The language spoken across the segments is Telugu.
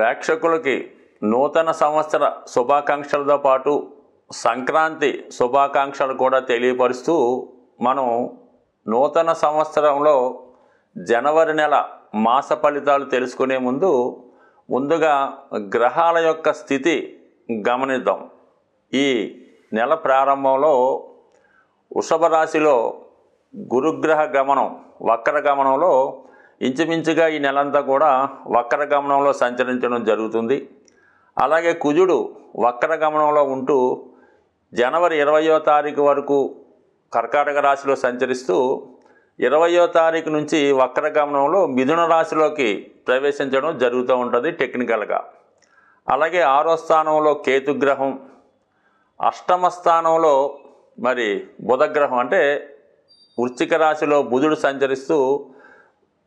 ప్రేక్షకులకి నూతన సంవత్సర శుభాకాంక్షలతో పాటు సంక్రాంతి శుభాకాంక్షలు కూడా తెలియపరుస్తూ మనం నూతన సంవత్సరంలో జనవరి నెల మాస ఫలితాలు తెలుసుకునే ముందుగా గ్రహాల యొక్క స్థితి గమనిద్దాం. ఈ నెల ప్రారంభంలో వృషభ రాశిలో గురుగ్రహ గమనం వక్ర గమనంలో ఇంచుమించుగా ఈ నెలంతా కూడా వక్ర గమనంలో సంచరించడం జరుగుతుంది. అలాగే కుజుడు వక్ర గమనంలో ఉంటూ జనవరి 20వ తారీఖు వరకు కర్కాటక రాశిలో సంచరిస్తూ 20వ తారీఖు నుంచి వక్ర గమనంలో మిథున రాశిలోకి ప్రవేశించడం జరుగుతూ ఉంటుంది టెక్నికల్గా. అలాగే 6వ స్థానంలో కేతుగ్రహం, అష్టమ స్థానంలో మరి బుధగ్రహం అంటే వృశ్చిక రాశిలో బుధుడు సంచరిస్తూ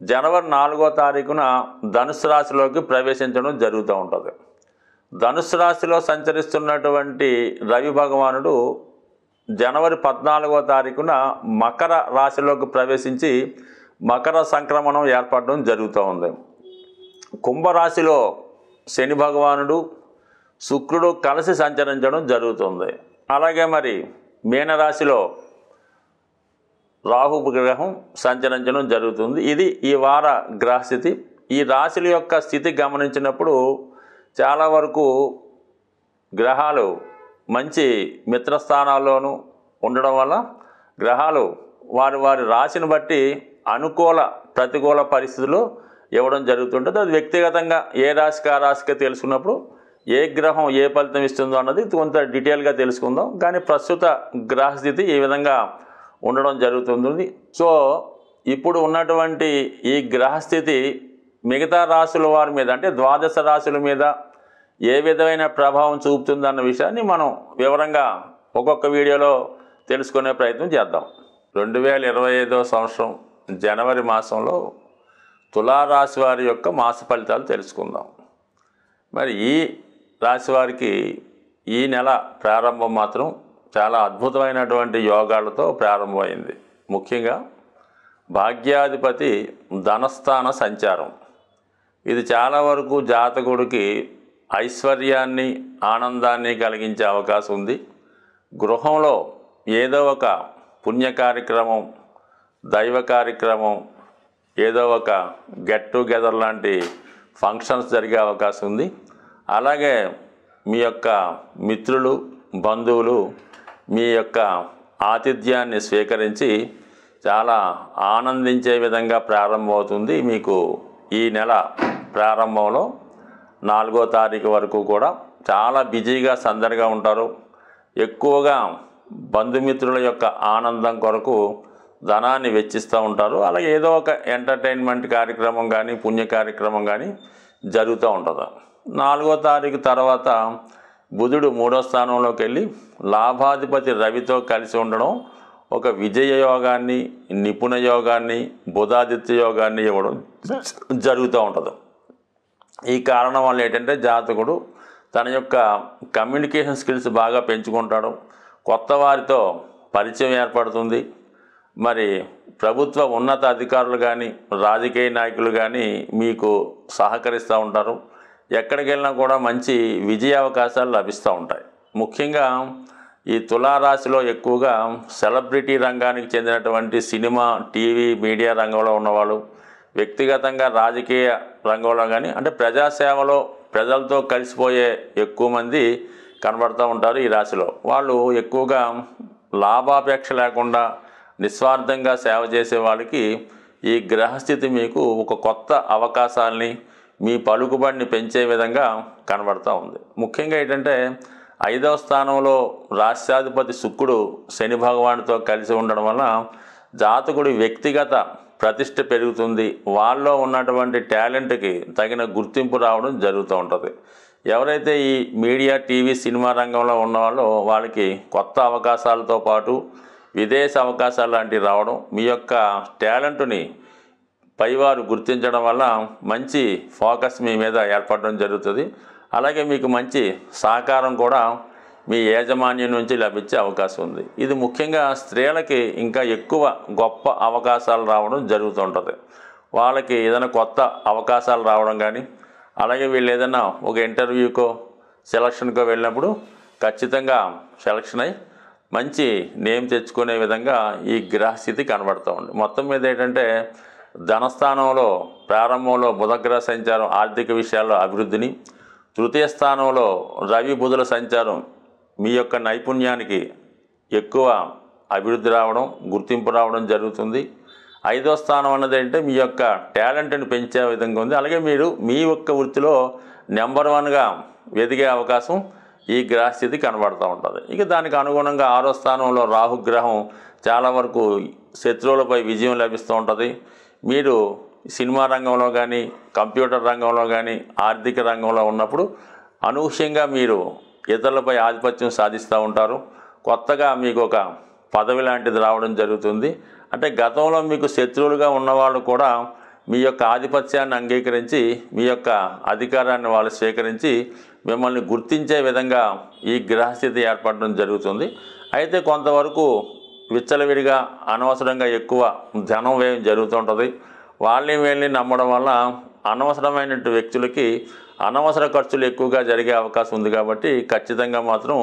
జనవరి 4వ తారీఖున ధనుసు రాశిలోకి ప్రవేశించడం జరుగుతూ ఉంటుంది. ధనుసు రాశిలో సంచరిస్తున్నటువంటి రవి భగవానుడు జనవరి 14వ తారీఖున మకర రాశిలోకి ప్రవేశించి మకర సంక్రమణం ఏర్పడడం జరుగుతూ ఉంది. కుంభరాశిలో శని భగవానుడు శుక్రుడు కలిసి సంచరించడం జరుగుతుంది. అలాగే మరి మీనరాశిలో రాహు గ్రహం సంచరించడం జరుగుతుంది. ఇది ఈ వార గ్రహస్థితి. ఈ రాశుల యొక్క స్థితి గమనించినప్పుడు చాలా వరకు గ్రహాలు మంచి మిత్రస్థానాల్లోనూ ఉండడం వల్ల గ్రహాలు వారి రాశిని బట్టి అనుకూల ప్రతికూల పరిస్థితులు ఇవ్వడం జరుగుతుంటుంది. అది వ్యక్తిగతంగా ఏ రాశికి ఆ రాశికి తెలుసుకున్నప్పుడు ఏ గ్రహం ఏ ఫలితం ఇస్తుందో అన్నది కొంత డీటెయిల్గా తెలుసుకుందాం. కానీ ప్రస్తుత గ్రహస్థితి ఈ విధంగా ఉండడం జరుగుతుంది. సో ఇప్పుడు ఉన్నటువంటి ఈ గ్రహస్థితి మిగతా రాశుల వారి మీద అంటే ద్వాదశ రాశుల మీద ఏ విధమైన ప్రభావం చూపుతుందన్న విషయాన్ని మనం వివరంగా ఒక్కొక్క వీడియోలో తెలుసుకునే ప్రయత్నం చేద్దాం. 2025వ సంవత్సరం జనవరి మాసంలో తులారాశి వారి యొక్క మాస ఫలితాలు తెలుసుకుందాం. మరి ఈ రాశి వారికి ఈ నెల ప్రారంభం మాత్రం చాలా అద్భుతమైనటువంటి యోగాలతో ప్రారంభమైంది. ముఖ్యంగా భాగ్యాధిపతి ధనస్థాన సంచారం ఇది చాలా వరకు జాతకుడికి ఐశ్వర్యాన్ని ఆనందాన్ని కలిగించే అవకాశం ఉంది. గృహంలో ఏదో ఒక పుణ్య కార్యక్రమం, దైవ కార్యక్రమం, ఏదో ఒక గెట్ టుగెదర్ లాంటి ఫంక్షన్స్ జరిగే అవకాశం ఉంది. అలాగే మీ యొక్క మిత్రులు బంధువులు మీ యొక్క ఆతిథ్యాన్ని స్వీకరించి చాలా ఆనందించే విధంగా ప్రారంభమవుతుంది. మీకు ఈ నెల ప్రారంభంలో 4వ తారీఖు వరకు కూడా చాలా బిజీగా సందడిగా ఉంటారు. ఎక్కువగా బంధుమిత్రుల యొక్క ఆనందం కొరకు ధనాన్ని వెచ్చిస్తూ ఉంటారు. అలాగే ఏదో ఒక ఎంటర్టైన్మెంట్ కార్యక్రమం కానీ పుణ్య కార్యక్రమం కానీ జరుగుతూ ఉంటుంది. 4వ తారీఖు తర్వాత బుధుడు 3వ స్థానంలోకి వెళ్ళి లాభాధిపతి రవితో కలిసి ఉండడం ఒక విజయ యోగాన్ని, నిపుణ యోగాన్ని, బుధాదిత్య యోగాన్ని ఇవ్వడం జరుగుతూ ఉంటుంది. ఈ కారణం వల్ల ఏంటంటే జాతకుడు తన యొక్క కమ్యూనికేషన్ స్కిల్స్ బాగా పెంచుకుంటాడు. కొత్త వారితో పరిచయం ఏర్పడుతుంది. మరి ప్రభుత్వ ఉన్నత అధికారులు కానీ రాజకీయ నాయకులు కానీ మీకు సహకరిస్తూ ఉంటారు. ఎక్కడికి వెళ్ళినా కూడా మంచి విజయ అవకాశాలు లభిస్తూ ఉంటాయి. ముఖ్యంగా ఈ తులారాశిలో ఎక్కువగా సెలబ్రిటీ రంగానికి చెందినటువంటి సినిమా, టీవీ, మీడియా రంగంలో ఉన్నవాళ్ళు, వ్యక్తిగతంగా రాజకీయ రంగంలో కానీ అంటే ప్రజాసేవలో ప్రజలతో కలిసిపోయే ఎక్కువ మంది కనబడుతూ ఉంటారు. ఈ రాశిలో వాళ్ళు ఎక్కువగా లాభాపేక్ష లేకుండా నిస్వార్థంగా సేవ చేసే వాళ్ళకి ఈ గ్రహస్థితి మీకు ఒక కొత్త అవకాశాలని మీ పలుకుబడిని పెంచే విధంగా కనబడుతూ ఉంది. ముఖ్యంగా ఏంటంటే 5వ స్థానంలో రాష్ట్రాధిపతి శుక్రుడు శని భగవానుడితో కలిసి ఉండడం వల్ల జాతకుడి వ్యక్తిగత ప్రతిష్ట పెరుగుతుంది. వాళ్ళలో ఉన్నటువంటి టాలెంట్కి తగిన గుర్తింపు రావడం జరుగుతూ ఉంటుంది. ఎవరైతే ఈ మీడియా, టీవీ, సినిమా రంగంలో ఉన్నవాళ్ళో వాళ్ళకి కొత్త అవకాశాలతో పాటు విదేశ అవకాశాలు లాంటివి రావడం, మీ యొక్క టాలెంట్ని పైవారు గుర్తించడం వల్ల మంచి ఫోకస్ మీ మీద ఏర్పడడం జరుగుతుంది. అలాగే మీకు మంచి సహకారం కూడా మీ యాజమాన్యం నుంచి లభించే అవకాశం ఉంది. ఇది ముఖ్యంగా స్త్రీలకి ఇంకా ఎక్కువ గొప్ప అవకాశాలు రావడం జరుగుతుంటుంది. వాళ్ళకి ఏదైనా కొత్త అవకాశాలు రావడం కానీ అలాగే వీళ్ళు ఏదైనా ఒక ఇంటర్వ్యూకో సెలక్షన్కో వెళ్ళినప్పుడు ఖచ్చితంగా సెలక్షన్ అయ్యి మంచి నేమ్ తెచ్చుకునే విధంగా ఈ గ్రహస్థితి కనబడుతూ ఉంది. మొత్తం మీద ఏంటంటే ధనస్థానంలో ప్రారంభంలో బుధగ్రహ సంచారం ఆర్థిక విషయాల్లో అభివృద్ధిని, తృతీయ స్థానంలో రవి బుధుల సంచారం మీ యొక్క నైపుణ్యానికి ఎక్కువ అభివృద్ధి రావడం, గుర్తింపు రావడం జరుగుతుంది. ఐదో స్థానం అన్నది అంటే మీ యొక్క టాలెంట్ని పెంచే విధంగా ఉంది. అలాగే మీరు మీ యొక్క వృత్తిలో నెంబర్ 1గా ఎదిగే అవకాశం ఈ గ్రహస్థితి కనబడుతూ ఉంటుంది. ఇక దానికి అనుగుణంగా ఆరో స్థానంలో రాహుగ్రహం చాలా వరకు శత్రువులపై విజయం లభిస్తూ ఉంటుంది. మీరు సినిమా రంగంలో కానీ, కంప్యూటర్ రంగంలో కానీ, ఆర్థిక రంగంలో ఉన్నప్పుడు అనూహ్యంగా మీరు ఇతరులపై ఆధిపత్యం సాధిస్తూ ఉంటారు. కొత్తగా మీకు ఒక పదవి లాంటిది రావడం జరుగుతుంది. అంటే గతంలో మీకు శత్రువులుగా ఉన్నవాళ్ళు కూడా మీ యొక్క ఆధిపత్యాన్ని అంగీకరించి మీ యొక్క అధికారాన్ని వాళ్ళు స్వీకరించి మిమ్మల్ని గుర్తించే విధంగా ఈ గ్రహస్థితి ఏర్పడడం జరుగుతుంది. అయితే కొంతవరకు విచ్చలవిడిగా అనవసరంగా ఎక్కువ ధనం వ్యయం జరుగుతుంటుంది. వాళ్ళని వీళ్ళని నమ్మడం వల్ల అనవసరమైన వ్యక్తులకి అనవసర ఖర్చులు ఎక్కువగా జరిగే అవకాశం ఉంది. కాబట్టి ఖచ్చితంగా మాత్రం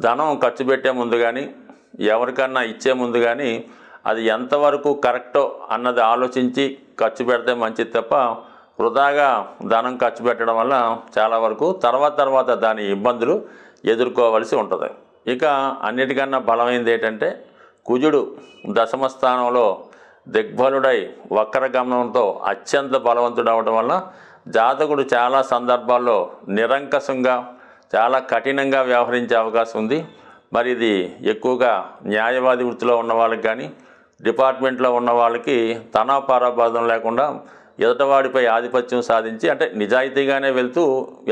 ధనం ఖర్చు పెట్టే ముందు కానీ, ఎవరికన్నా ఇచ్చే ముందు కానీ అది ఎంతవరకు కరెక్టో అన్నది ఆలోచించి ఖర్చు పెడితే మంచిది తప్ప వృధాగా ధనం ఖర్చు పెట్టడం వల్ల చాలా వరకు తర్వాత దాని ఇబ్బందులు ఎదుర్కోవలసి ఉంటుంది. ఇక అన్నిటికన్నా బలమైనది ఏంటంటే కుజుడు దశమ స్థానంలో దిగ్బలుడై వక్ర గమనంతో అత్యంత బలవంతుడు అవడం వల్ల జాతకుడు చాలా సందర్భాల్లో నిరంకషంగా చాలా కఠినంగా వ్యవహరించే అవకాశం ఉంది. మరి ఇది ఎక్కువగా న్యాయవాది వృత్తిలో ఉన్న వాళ్ళకి కానీ, డిపార్ట్మెంట్లో ఉన్న వాళ్ళకి తనాపారాబాధం లేకుండా ఎదుటవాడిపై ఆధిపత్యం సాధించి, అంటే నిజాయితీగానే వెళ్తూ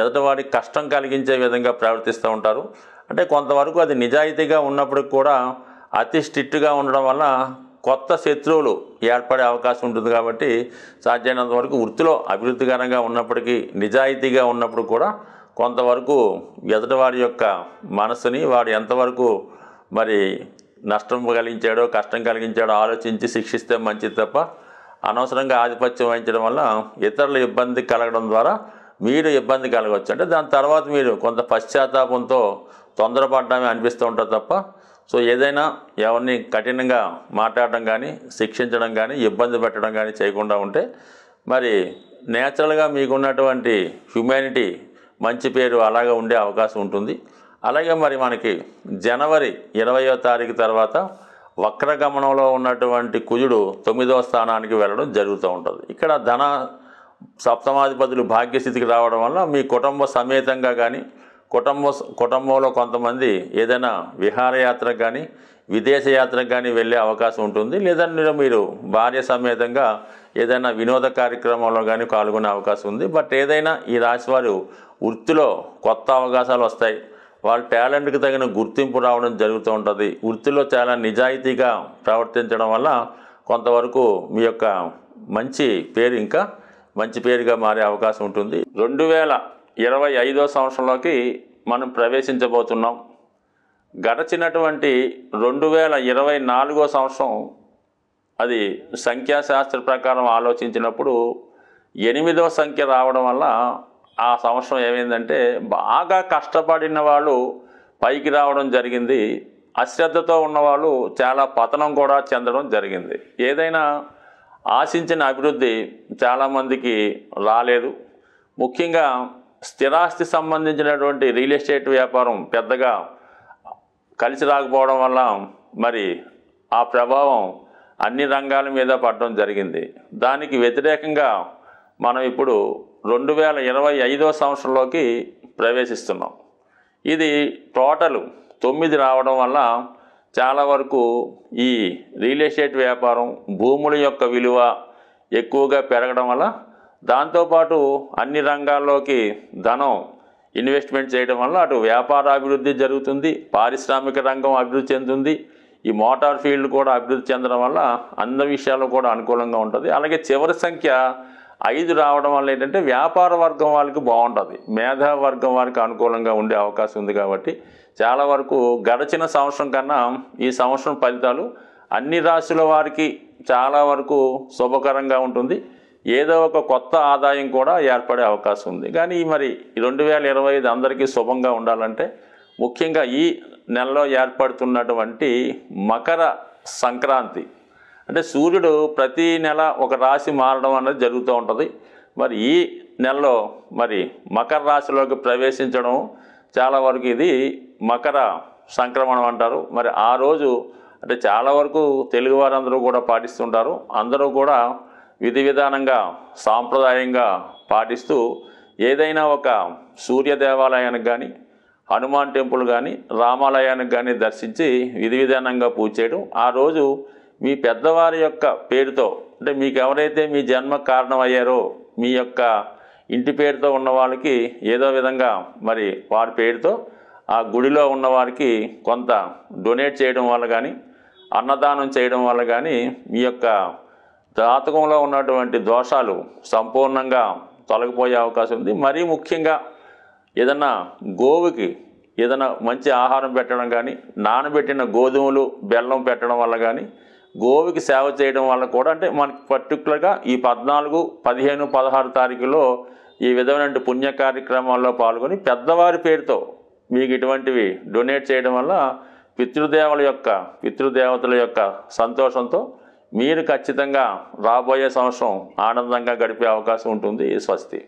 ఎదుటవాడికి కష్టం కలిగించే విధంగా ప్రవర్తిస్తూ ఉంటారు. అంటే కొంతవరకు అది నిజాయితీగా ఉన్నప్పటికి కూడా అతి స్ట్రిక్ట్గా ఉండడం వల్ల కొత్త శత్రువులు ఏర్పడే అవకాశం ఉంటుంది. కాబట్టి సాధ్యమైనంత వరకు వృత్తిలో అభివృద్ధికరంగా ఉన్నప్పటికీ, నిజాయితీగా ఉన్నప్పుడు కూడా కొంతవరకు ఎదుటివాడి యొక్క మనసుని వాడు ఎంతవరకు మరి నష్టం కలిగించాడో, కష్టం కలిగించాడో ఆలోచించి శిక్షిస్తే మంచిది తప్ప అనవసరంగా ఆధిపత్యం వహించడం వల్ల ఇతరుల ఇబ్బంది కలగడం ద్వారా మీరు ఇబ్బంది కలగవచ్చు. అంటే దాని తర్వాత మీరు కొంత పశ్చాత్తాపంతో తొందరపడడమే అనిపిస్తూ ఉంటుంది తప్ప ఏదైనా ఎవరిని కఠినంగా మాట్లాడడం కానీ, శిక్షించడం కానీ, ఇబ్బంది పెట్టడం కానీ చేయకుండా ఉంటే మరి నేచురల్గా మీకున్నటువంటి హ్యుమానిటీ మంచి పేరు అలాగే ఉండే అవకాశం ఉంటుంది. అలాగే మరి మనకి జనవరి 20వ తారీఖు తర్వాత వక్రగమనంలో ఉన్నటువంటి కుజుడు 9వ స్థానానికి వెళ్ళడం జరుగుతూ ఉంటుంది. ఇక్కడ ధన సప్తమాధిపతులు భాగ్యస్థితికి రావడం వల్ల మీ కుటుంబ సమేతంగా కానీ, కుటుంబంలో కొంతమంది ఏదైనా విహారయాత్రకు కానీ, విదేశయాత్రకు కానీ వెళ్ళే అవకాశం ఉంటుంది. లేదంటే మీరు భార్య సమేతంగా ఏదైనా వినోద కార్యక్రమంలో కానీ పాల్గొనే అవకాశం ఉంది. బట్ ఏదైనా ఈ రాశివారు వృత్తిలో కొత్త అవకాశాలు వస్తాయి. వాళ్ళ టాలెంట్కి తగిన గుర్తింపు రావడం జరుగుతూ ఉంటుంది. వృత్తిలో చాలా నిజాయితీగా ప్రవర్తించడం వల్ల కొంతవరకు మీ యొక్క మంచి పేరు ఇంకా మంచి పేరుగా మారే అవకాశం ఉంటుంది. 2025వ సంవత్సరంలోకి మనం ప్రవేశించబోతున్నాం. గడచినటువంటి 2024వ సంవత్సరం అది సంఖ్యాశాస్త్ర ప్రకారం ఆలోచించినప్పుడు 8వ సంఖ్య రావడం వల్ల ఆ సంవత్సరం ఏమైందంటే బాగా కష్టపడిన వాళ్ళు పైకి రావడం జరిగింది. అశ్రద్ధతో ఉన్నవాళ్ళు చాలా పతనం కూడా చెందడం జరిగింది. ఏదైనా ఆశించిన అభివృద్ధి చాలామందికి రాలేదు. ముఖ్యంగా స్థిరాస్తి సంబంధించినటువంటి రియల్ ఎస్టేట్ వ్యాపారం పెద్దగా కలిసి రాకపోవడం వల్ల మరి ఆ ప్రభావం అన్ని రంగాల మీద పడడం జరిగింది. దానికి వ్యతిరేకంగా మనం ఇప్పుడు 2025వ సంవత్సరంలోకి ప్రవేశిస్తున్నాం. ఇది టోటల్ 9 రావడం వల్ల చాలా వరకు ఈ రియల్ ఎస్టేట్ వ్యాపారం, భూముల యొక్క విలువ ఎక్కువగా పెరగడం వల్ల దాంతోపాటు అన్ని రంగాల్లోకి ధనం ఇన్వెస్ట్మెంట్ చేయడం వల్ల అటు వ్యాపార అభివృద్ధి జరుగుతుంది, పారిశ్రామిక రంగం అభివృద్ధి చెందుతుంది, ఈ మోటార్ ఫీల్డ్ కూడా అభివృద్ధి చెందడం వల్ల అన్ని విషయాల్లో కూడా అనుకూలంగా ఉంటుంది. అలాగే చివరి సంఖ్య 5 రావడం వల్ల ఏంటంటే వ్యాపార వర్గం వాళ్ళకి బాగుంటుంది, మేధా వర్గం వారికి అనుకూలంగా ఉండే అవకాశం ఉంది. కాబట్టి చాలా వరకు గడిచిన సంవత్సరం కన్నా ఈ సంవత్సరం ఫలితాలు అన్ని రాశుల వారికి చాలా వరకు శుభకరంగా ఉంటుంది. ఏదో ఒక కొత్త ఆదాయం కూడా ఏర్పడే అవకాశం ఉంది. కానీ మరి 2025 అందరికీ శుభంగా ఉండాలంటే ముఖ్యంగా ఈ నెలలో ఏర్పడుతున్నటువంటి మకర సంక్రాంతి అంటే సూర్యుడు ప్రతి నెల ఒక రాశి మారడం అనేది జరుగుతూ ఉంటుంది. మరి ఈ నెలలో మరి మకర రాశిలోకి ప్రవేశించడం చాలా వరకు ఇది మకర సంక్రమణం అంటారు. మరి ఆ రోజు అంటే చాలా వరకు తెలుగువారందరూ కూడా పాటిస్తుంటారు. అందరూ కూడా విధి విధానంగా సాంప్రదాయంగా పాటిస్తూ ఏదైనా ఒక సూర్య దేవాలయానికి కానీ హనుమాన్ టెంపుల్ కానీ రామాలయానికి కానీ దర్శించి విధి విధానంగా పూజ చేయడం, ఆ రోజు మీ పెద్దవారి యొక్క పేరుతో అంటే మీకు ఎవరైతే మీ జన్మ కారణం అయ్యారో మీ యొక్క ఇంటి పేరుతో ఉన్న వాళ్ళకి ఏదో విధంగా మరి వారి పేరుతో ఆ గుడిలో ఉన్న వారికి కొంత డొనేట్ చేయడం వల్ల కానీ అన్నదానం చేయడం వల్ల కానీ మీ యొక్క జాతకంలో ఉన్నటువంటి దోషాలు సంపూర్ణంగా తొలగిపోయే అవకాశం ఉంది. మరీ ముఖ్యంగా ఏదన్నా గోవుకి ఏదైనా మంచి ఆహారం పెట్టడం కానీ నానబెట్టిన గోధుమలు బెల్లం పెట్టడం వల్ల కానీ గోవుకి సేవ చేయడం వల్ల కూడా అంటే మనకి పర్టికులర్గా ఈ 14, 15, 16 తారీఖులో ఈ విధమైన పుణ్య కార్యక్రమాల్లో పాల్గొని పెద్దవారి పేరుతో మీకు ఇటువంటివి డొనేట్ చేయడం వల్ల పితృదేవతల యొక్క సంతోషంతో మీరు ఖచ్చితంగా రాబోయే సంవత్సరం ఆనందంగా గడిపే అవకాశం ఉంటుంది. స్వస్తి.